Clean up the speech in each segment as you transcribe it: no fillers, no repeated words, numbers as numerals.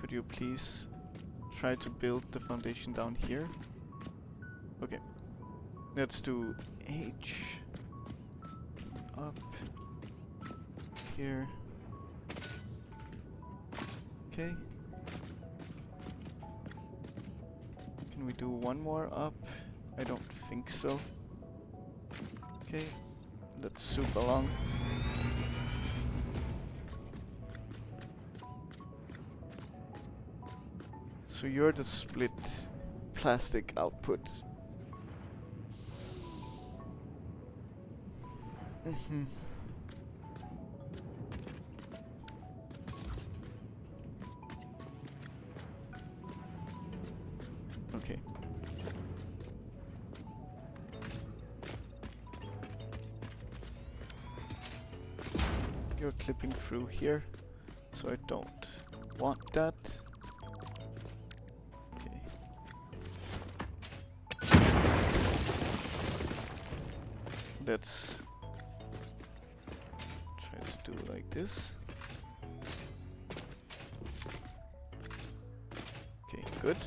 Could you please try to build the foundation down here? Okay. Let's do H. Up. Here. Okay. Can we do one more up? I don't think so. Okay. Let's soup along. So you're the split plastic output. Mm-hmm. Okay. You're clipping through here, so I don't want that. Okay. Let's try to do like this. Okay, good.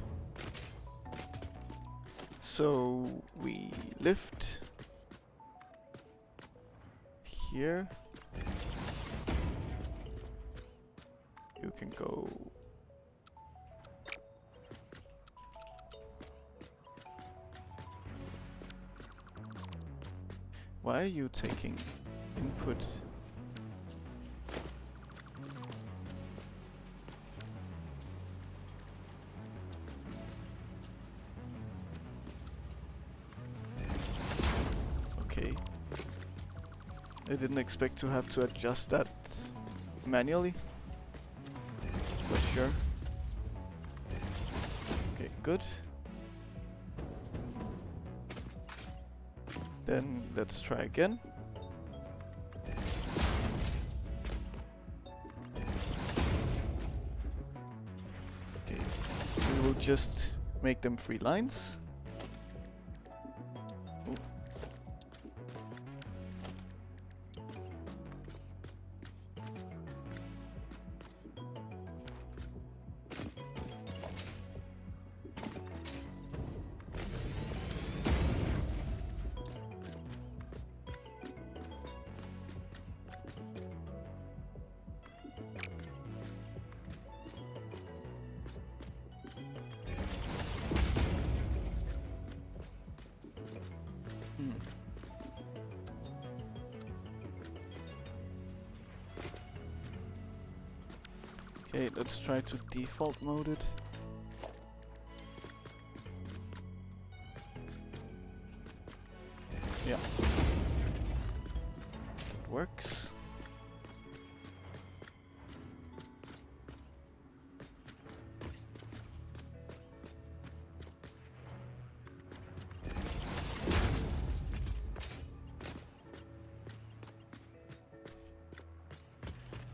So we lift here. You can go why are you taking input? Okay. I didn't expect to have to adjust that manually. But sure. Okay, good. Then let's try again. Okay, we will just make them 3 lines. Ooh. Okay, let's try to default mode it. Yeah. It works.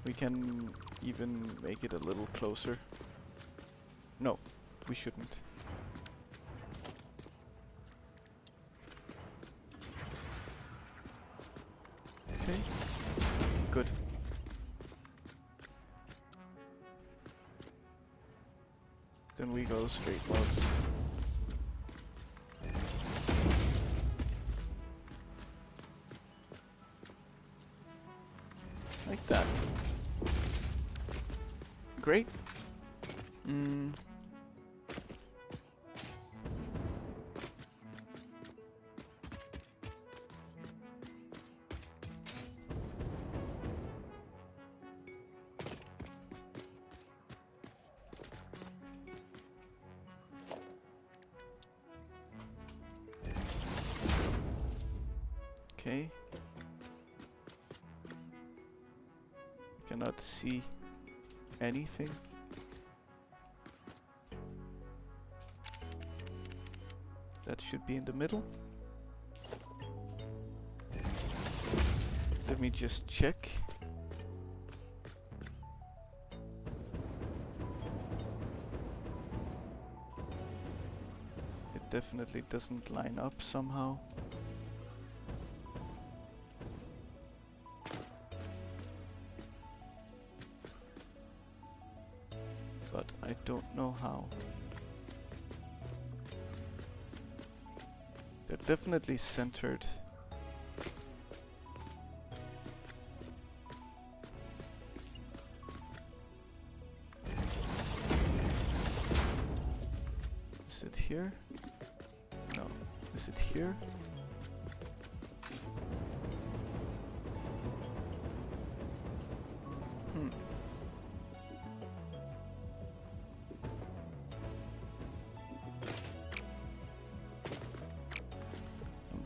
We can even make it a little closer. No, we shouldn't. Okay, good. Then we go straight mode. Like that. Great. Okay. Cannot see anything. That should be in the middle. Let me just check. It definitely doesn't line up somehow. but I don't know how. They're definitely centered. Is it here? No. Is it here?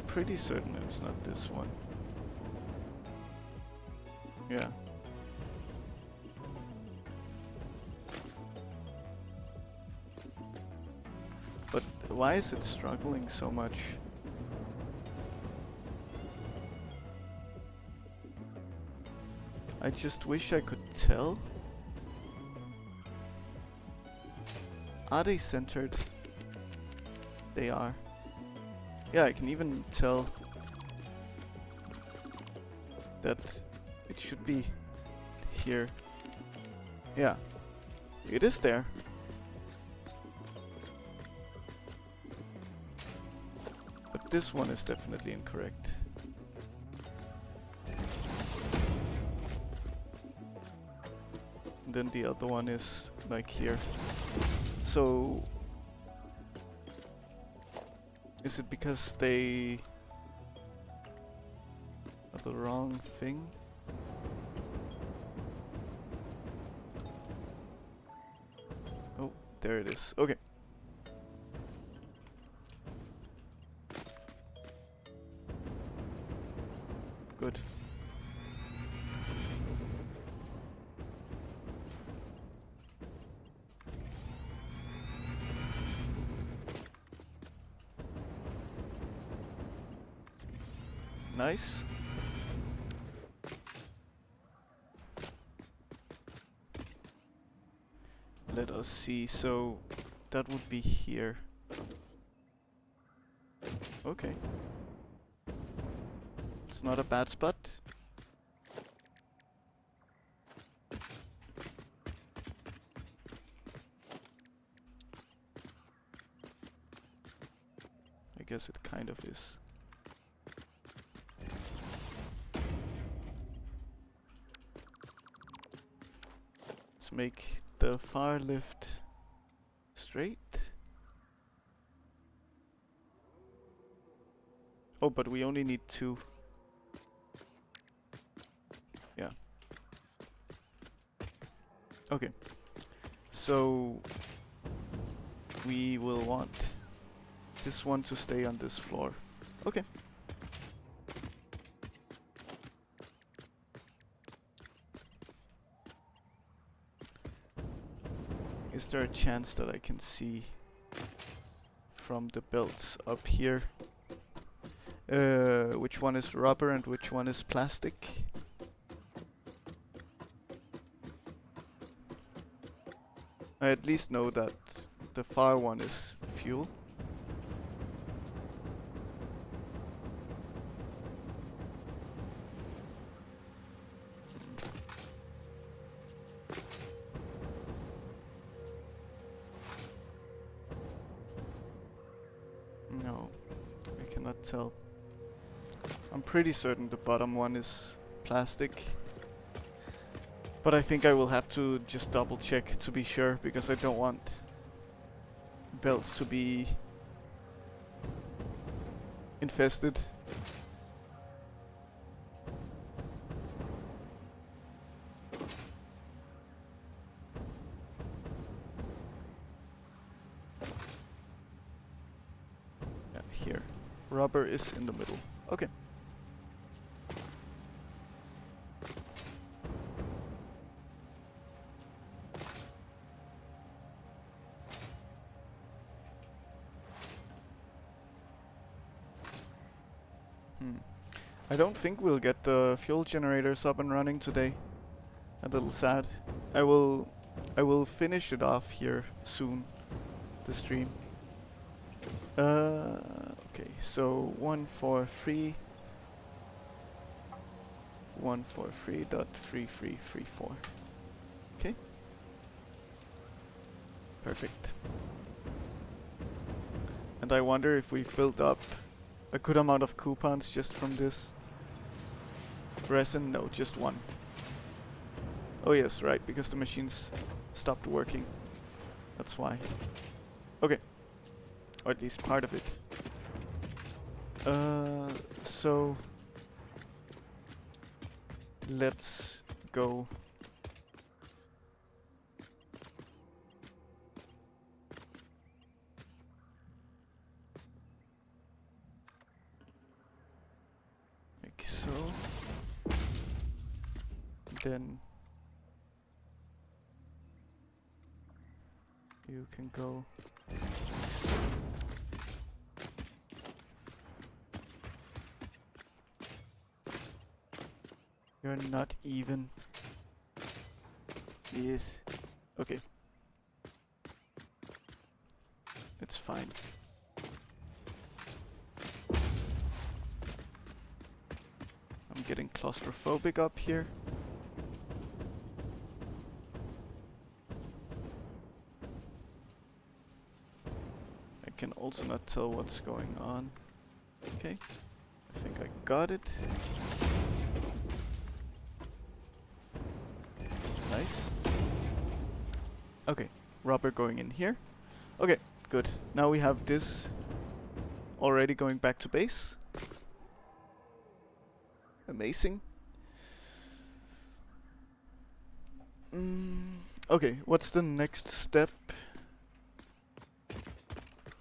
Pretty certain it's not this one. Yeah. But why is it struggling so much? I just wish I could tell. Are they centered? They are. Yeah, I can even tell that it should be here. Yeah, it is there. But this one is definitely incorrect. And then the other one is like here. So is it because they are the wrong thing? Oh, there it is. Okay. Good. Nice. Let us see. So that would be here. Okay. It's not a bad spot. I guess it kind of is. Let's make the far lift straight. Oh, but we only need 2. Yeah. Okay. So we will want this one to stay on this floor. Okay. Is there a chance that I can see from the belts up here which one is rubber and which one is plastic? I at least know that the far one is fuel. No, I cannot tell. I'm pretty certain the bottom one is plastic. But I think I will have to just double check to be sure, because I don't want belts to be infested. Yeah, here. Rubber is in the middle. Okay. I don't think we'll get the fuel generators up and running today. A little sad. I will finish it off here soon, the stream. Okay, so 143 143.3334. Okay. Perfect. And I wonder if we've built up a good amount of coupons just from this resin. No, just one. Oh yes, right, because the machines stopped working. That's why. Okay. Or at least part of it. So let's go. Like so. Then you can go like so. You're not even. Yes. Okay. It's fine. I'm getting claustrophobic up here. I can also not tell what's going on. Okay. I think I got it. Nice. Okay, rubber going in here. Okay, good. Now we have this already going back to base. Amazing. Okay, what's the next step?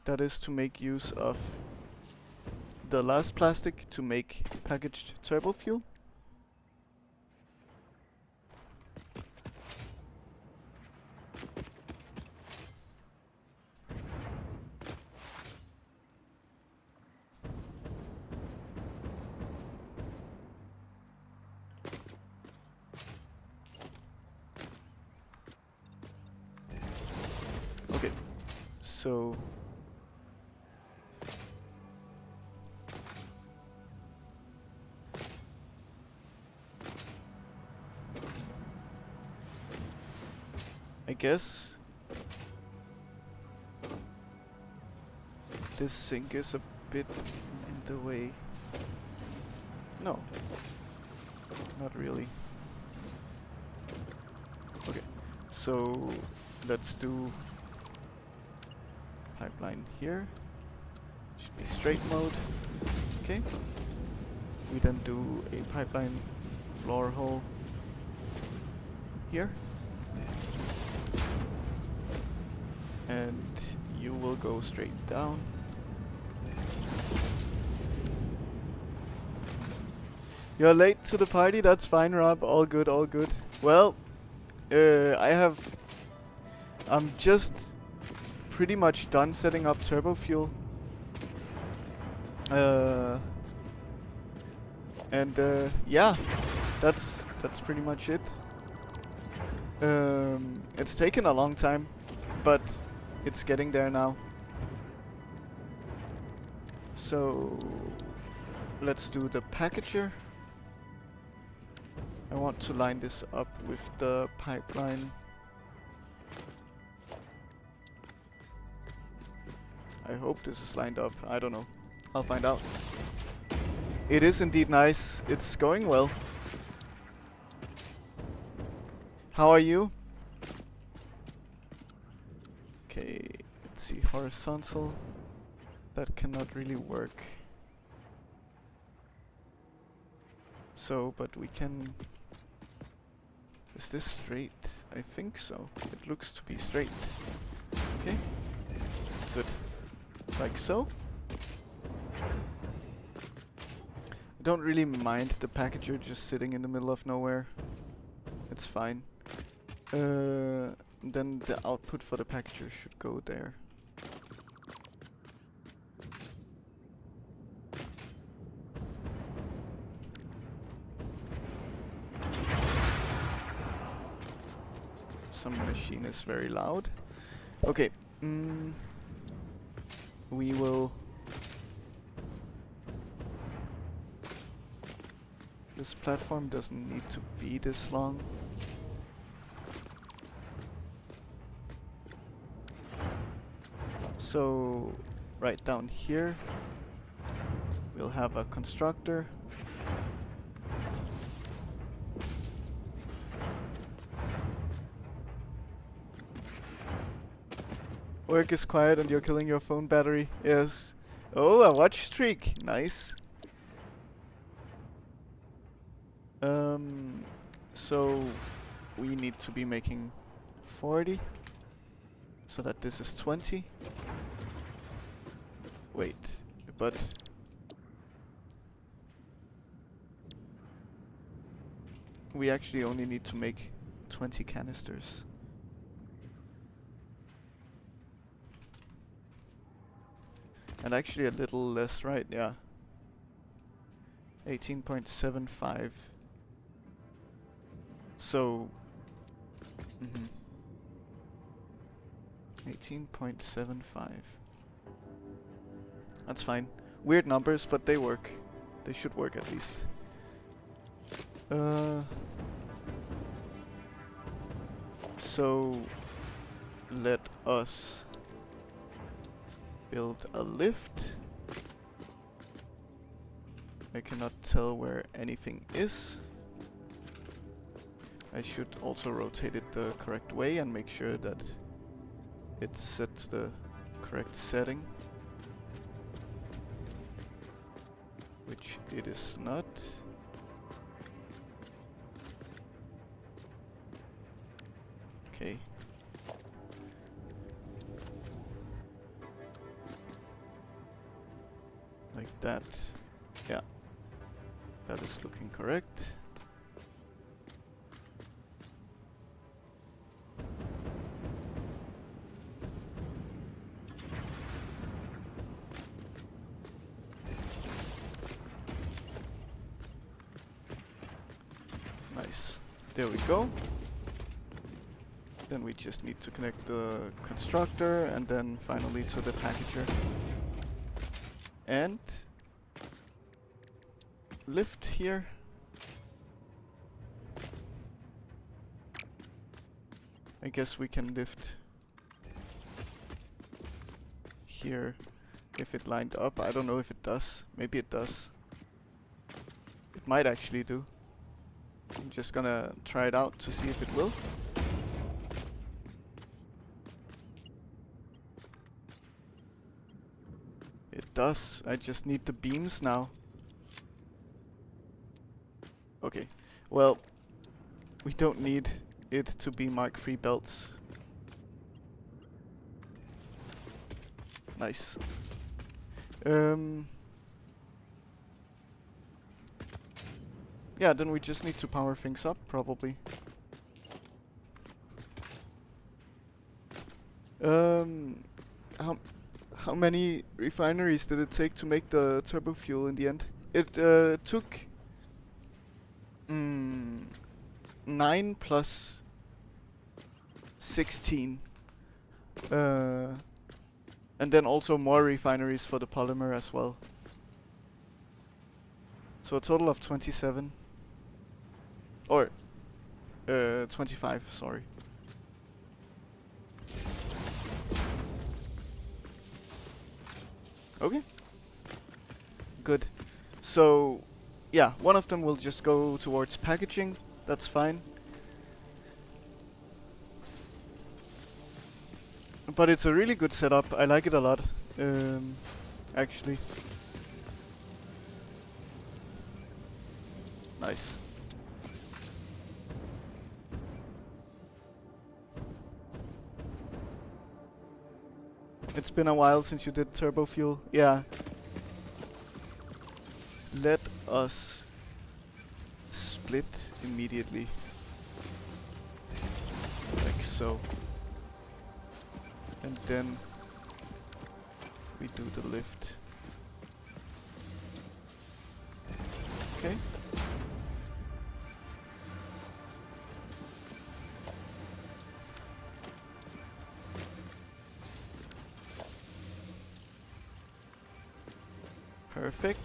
That is to make use of the last plastic to make packaged turbo fuel. Okay, so I guess this sink is a bit in the way. No, not really. Okay, so let's do pipeline here. Should be straight mode. Okay. We then do a pipeline floor hole here. And you will go straight down. You're late to the party, that's fine, Rob. All good, all good. Well, I'm just pretty much done setting up Turbofuel. Yeah, that's pretty much it. It's taken a long time, but it's getting there now. So let's do the packager. I want to line this up with the pipeline. I hope this is lined up. I don't know. I'll find out. It is indeed nice. It's going well. How are you? Okay, let's see. Horizontal. That cannot really work. So, but we can... Is this straight? I think so. It looks to be straight. Okay. Good. Like so. I don't really mind the packager just sitting in the middle of nowhere. It's fine. Then the output for the packager should go there. Some machine is very loud. Okay. We will... This platform doesn't need to be this long. So right down here we'll have a constructor. Work is quiet and you're killing your phone battery. Yes. Oh, a watch streak. Nice. So we need to be making 40 so that this is 20. Wait, but we actually only need to make 20 canisters. And actually a little less, right? Yeah. 18.75. So 18.75. That's fine. Weird numbers, but they work. They should work at least. So let us build a lift. I cannot tell where anything is. I should also rotate it the correct way and make sure that it's set to the correct setting. Which it is not. Okay. Like that. Yeah. That is looking correct. Nice. There we go. Then we just need to connect the constructor and then finally to the packager. And lift here. I guess we can lift here if it lined up. I don't know if it does. Maybe it does. It might actually do. I'm just gonna try it out to see if it will. It does. I just need the beams now. Okay. Well, we don't need it to be Mark III belts. Nice. Yeah, then we just need to power things up, probably. How many refineries did it take to make the Turbofuel in the end? It took 9 plus 16. And then also more refineries for the polymer as well. So a total of 27. Or 25, sorry. Okay. Good. So, yeah, one of them will just go towards packaging. That's fine. But it's a really good setup. I like it a lot, actually. Nice. It's been a while since you did Turbofuel. Yeah. Let us split immediately. Like so. And then we do the lift. Okay. Perfect.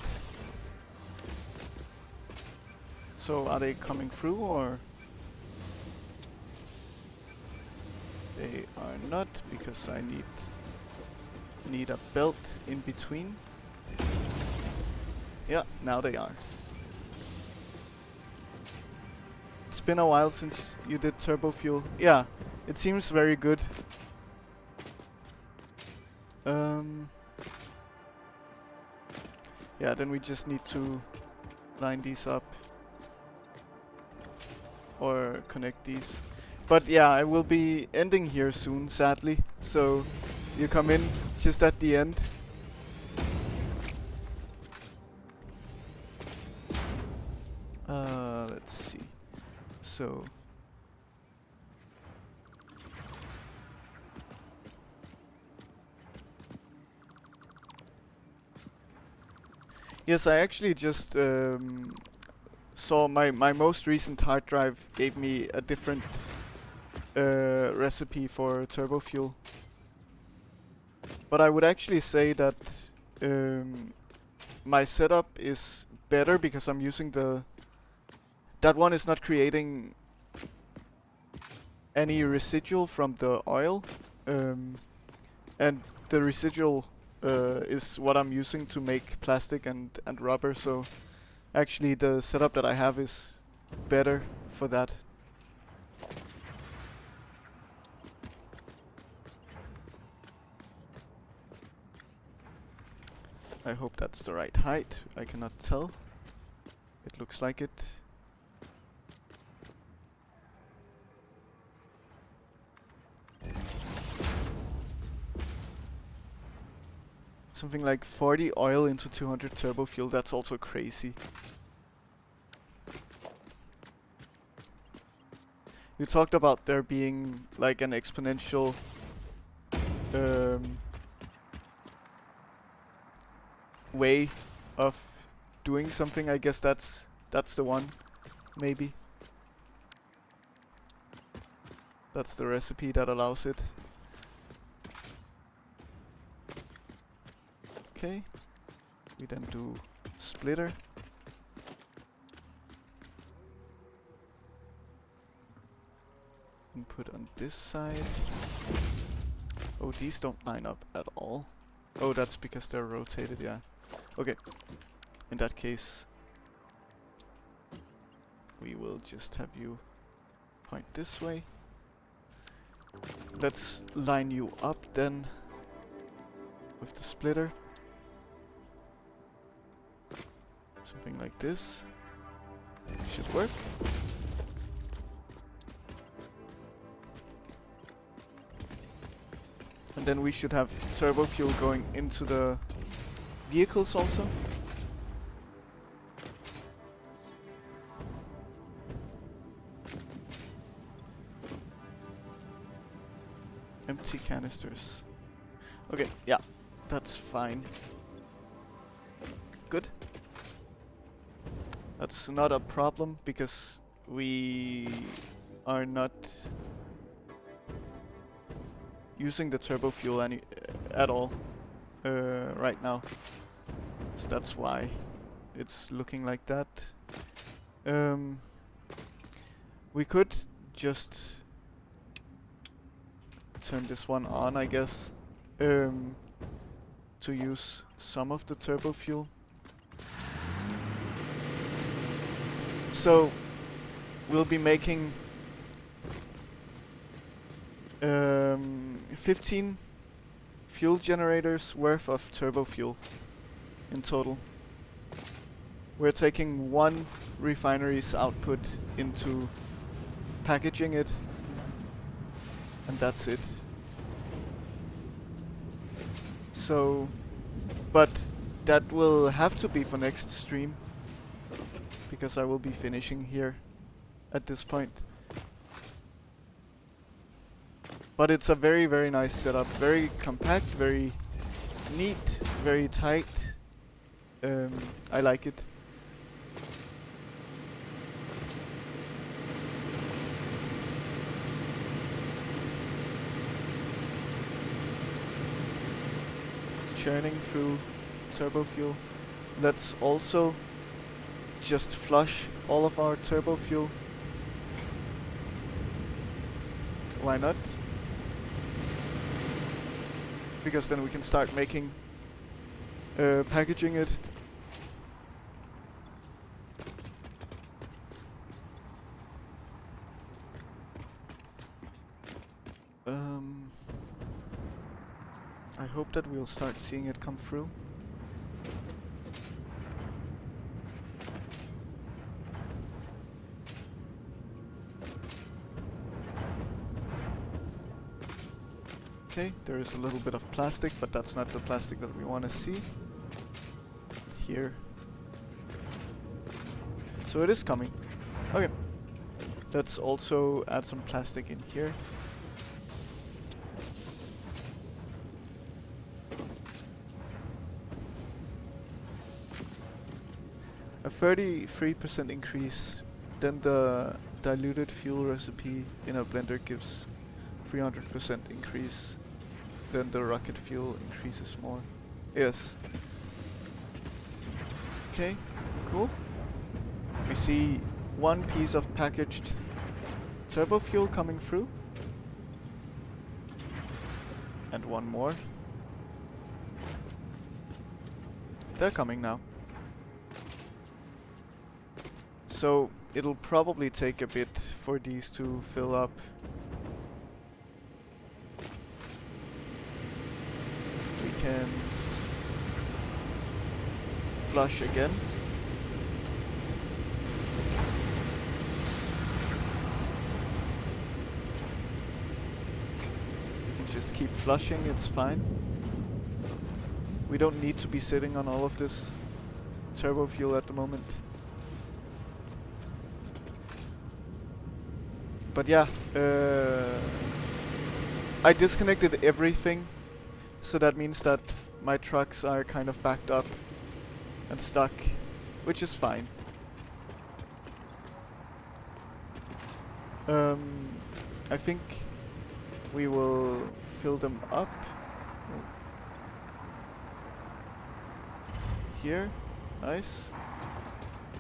So are they coming through or? They are not, because I need need a belt in between. Yeah, now they are. It's been a while since you did Turbofuel. Yeah, it seems very good. Yeah, then we just need to line these up. Or connect these. But yeah, I will be ending here soon, sadly. So you come in just at the end. Let's see. So yes, I actually just saw my most recent hard drive gave me a different recipe for Turbofuel. But I would actually say that my setup is better because I'm using that one is not creating any residual from the oil, and the residual is what I'm using to make plastic and rubber. So actually the setup that I have is better for that. I hope that's the right height. I cannot tell. It looks like it. Something like 40 oil into 200 turbo fuel. That's also crazy. You talked about there being like an exponential way of doing something. I guess that's the one, maybe. That's the recipe that allows it. Okay, we then do splitter. And put on this side. Oh, these don't line up at all. Oh, that's because they're rotated, yeah. Okay, in that case, we will just have you point this way. Let's line you up then with the splitter. Something like this should work. And then we should have turbo fuel going into the vehicles also. Empty canisters. Okay, yeah, that's fine. Good. That's not a problem because we are not using the turbo fuel at all right now. So that's why it's looking like that. We could just turn this one on, I guess, to use some of the turbo fuel. So we'll be making 15 fuel generators worth of turbo fuel in total. We're taking one refinery's output into packaging it, and that's it. So, but that will have to be for next stream, because I will be finishing here at this point. But it's a very, very nice setup. Very compact, very neat, very tight. I like it. Churning through turbo fuel. Let's also just flush all of our turbo fuel. Why not? because then we can start making packaging it. I hope that we'll start seeing it come through. Okay, there is a little bit of plastic, but that's not the plastic that we want to see. Here. So it is coming. Okay. Let's also add some plastic in here. A 33% increase, then the diluted fuel recipe in a blender gives 300% increase, then the rocket fuel increases more. Yes. Okay, cool. We see one piece of packaged turbo fuel coming through. And one more. They're coming now. So it'll probably take a bit for these to fill up. We can flush again. We can just keep flushing, it's fine. We don't need to be sitting on all of this turbo fuel at the moment. But yeah, I disconnected everything, so that means that my trucks are kind of backed up and stuck, which is fine. I think we will fill them up. Here, nice.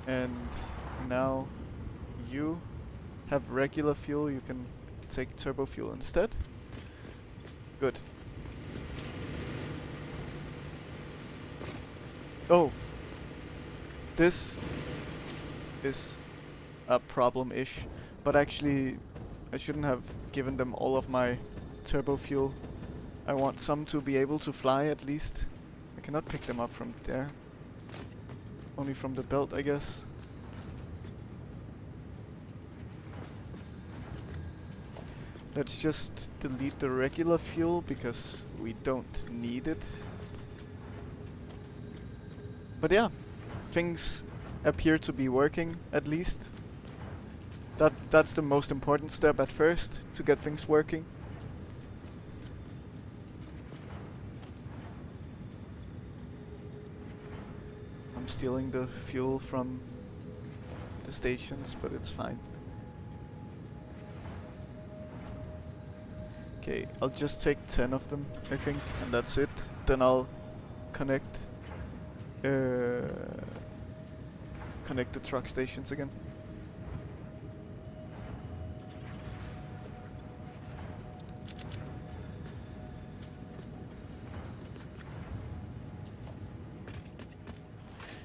And now you have regular fuel, you can take turbo fuel instead. Good. Oh, this is a problem-ish, but actually I shouldn't have given them all of my turbo fuel. I want some to be able to fly at least. I cannot pick them up from there. Only from the belt, I guess. Let's just delete the regular fuel because we don't need it. But yeah, things appear to be working at least. That's the most important step at first, to get things working. I'm stealing the fuel from the stations, but it's fine. Okay, I'll just take 10 of them, I think, and that's it. Then I'll connect the truck stations again.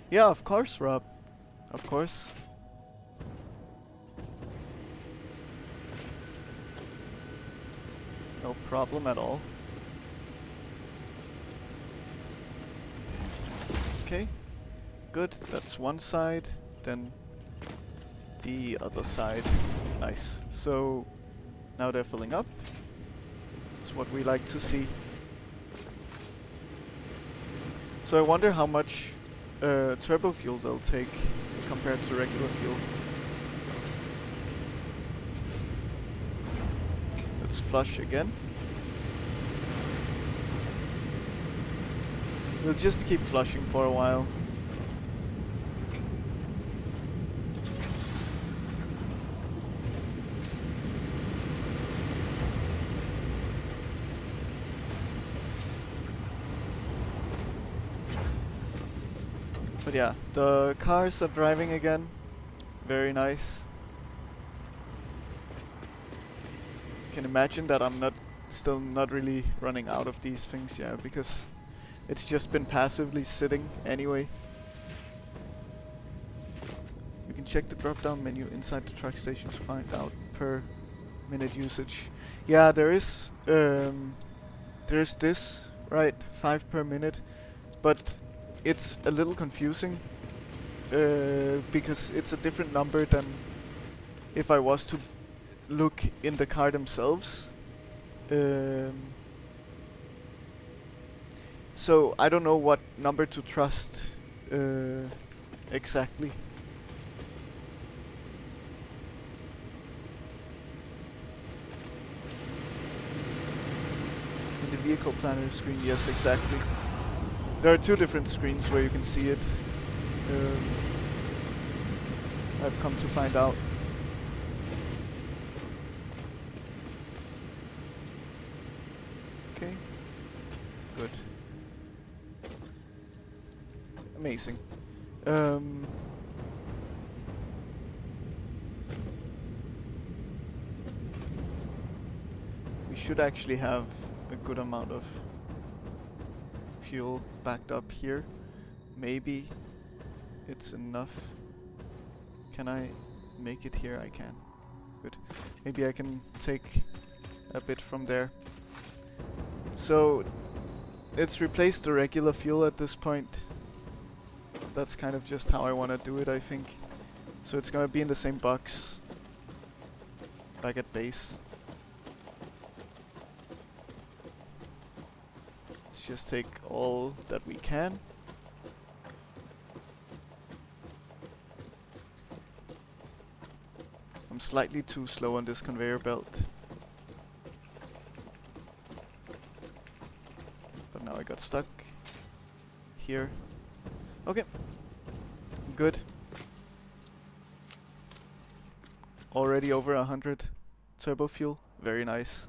Yeah, of course, Rob. Of course. No problem at all. Okay, good. That's one side, then the other side. Nice. So now they're filling up. That's what we like to see. So I wonder how much turbo fuel they'll take compared to regular fuel. Let's flush again. We'll just keep flushing for a while. But yeah, the cars are driving again. Very nice. You can imagine that I'm not still not really running out of these things, yeah, because it's just been passively sitting anyway. You can check the drop-down menu inside the truck station to find out per minute usage. Yeah, there's this, right, 5 per minute, but it's a little confusing because it's a different number than if I was to look in the car themselves. So I don't know what number to trust exactly. In the vehicle planner screen, yes, exactly. There are 2 different screens where you can see it. I've come to find out. Okay. Good. Amazing. We should actually have a good amount of fuel backed up here. Maybe it's enough. Can I make it here? I can. Good. Maybe I can take a bit from there. So it's replaced the regular fuel at this point. That's kind of just how I want to do it, I think. So it's gonna be in the same box back at base. Let's just take all that we can. I'm slightly too slow on this conveyor belt. But now I got stuck here. Okay. Good. Already over 100 turbo fuel. Very nice.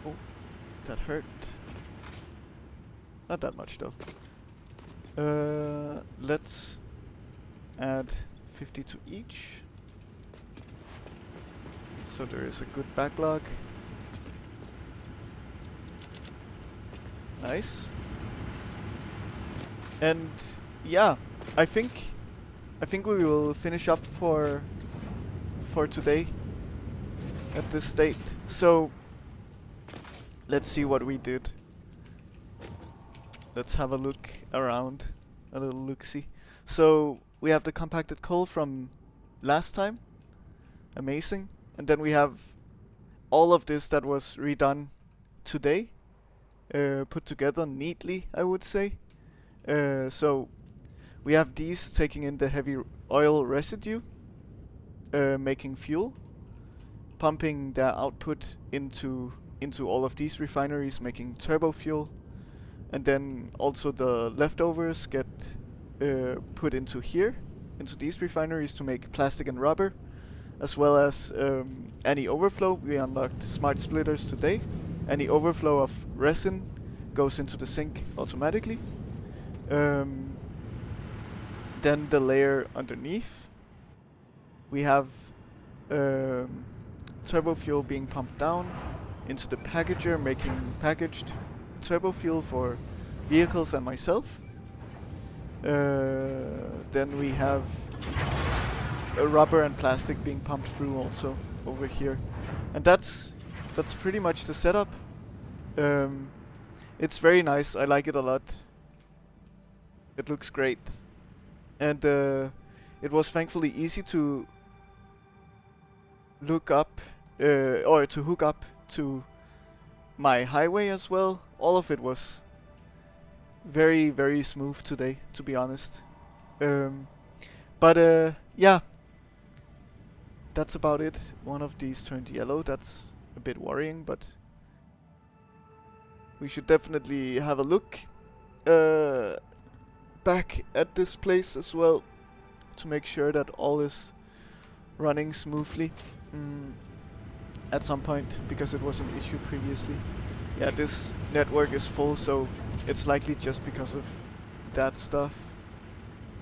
Oh, that hurt. Not that much though. Let's add 50 to each. So there is a good backlog. Nice. And yeah, I think we will finish up for today at this state. So let's see what we did. Let's have a look around, a little look-see. So we have the compacted coal from last time. Amazing. And then we have all of this that was redone today. Put together neatly, I would say. So we have these taking in the heavy oil residue, making fuel, pumping their output into all of these refineries, making turbo fuel, and then also the leftovers get put into here, into these refineries to make plastic and rubber, as well as any overflow. We unlocked smart splitters today. Any overflow of resin goes into the sink automatically. Then the layer underneath, we have turbo fuel being pumped down into the packager, making packaged turbo fuel for vehicles and myself. Then we have rubber and plastic being pumped through also over here, and that's pretty much the setup. It's very nice. I like it a lot. It looks great, and it was thankfully easy to look up or to hook up to my highway as well. All of it was very, very smooth today, to be honest. But yeah, that's about it. One of these turned yellow. That's a bit worrying, but we should definitely have a look back at this place as well to make sure that all is running smoothly at some point, because it was an issue previously. Yeah, this network is full, so it's likely just because of that stuff.